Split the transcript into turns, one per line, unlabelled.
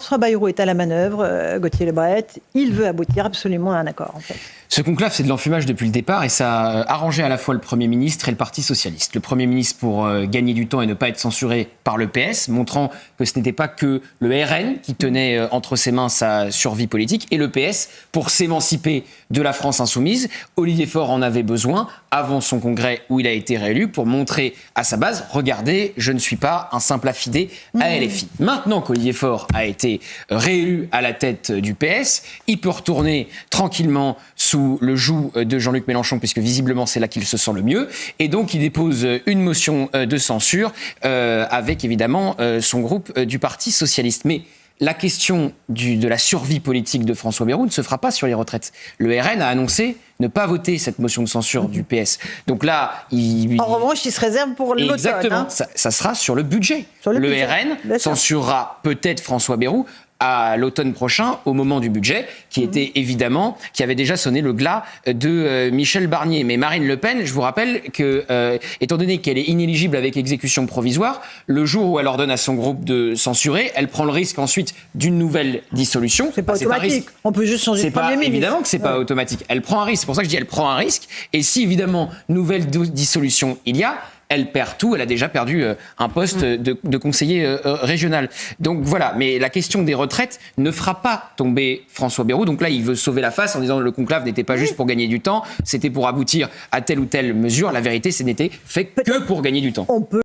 François Bayrou est à la manœuvre, Gauthier Lebret, il veut aboutir absolument à un accord, en fait.
Ce conclave, c'est de l'enfumage depuis le départ et ça a arrangé à la fois le Premier ministre et le Parti socialiste. Le Premier ministre pour gagner du temps et ne pas être censuré par le PS, montrant que ce n'était pas que le RN qui tenait entre ses mains sa survie politique, et le PS pour s'émanciper de la France insoumise. Olivier Faure en avait besoin avant son congrès où il a été réélu pour montrer à sa base, regardez, je ne suis pas un simple affidé à LFI. Maintenant qu'Olivier Faure a été réélu à la tête du PS, il peut retourner tranquillement sous le joug de Jean-Luc Mélenchon, puisque visiblement c'est là qu'il se sent le mieux. Et donc il dépose une motion de censure avec évidemment son groupe du Parti socialiste. Mais la question de la survie politique de François Bayrou ne se fera pas sur les retraites. Le RN a annoncé ne pas voter cette motion de censure du PS. Donc là,
en revanche, il se réserve pour l'automne.
Exactement, ça sera sur le budget. Le RN censurera peut-être François Bayrou à l'automne prochain, au moment du budget, qui était évidemment, qui avait déjà sonné le glas de Michel Barnier. Mais Marine Le Pen, je vous rappelle que, étant donné qu'elle est inéligible avec exécution provisoire, le jour où elle ordonne à son groupe de censurer, elle prend le risque ensuite d'une nouvelle dissolution.
C'est pas automatique. On peut juste changer de Premier ministre.
Évidemment que c'est pas automatique. Elle prend un risque. C'est pour ça que je dis elle prend un risque. Et si évidemment nouvelle dissolution il y a, elle perd tout, elle a déjà perdu un poste de conseiller régional. Donc voilà, mais la question des retraites ne fera pas tomber François Bayrou. Donc là, il veut sauver la face en disant que le conclave n'était pas juste pour gagner du temps, c'était pour aboutir à telle ou telle mesure. La vérité, ce n'était fait que pour gagner du temps.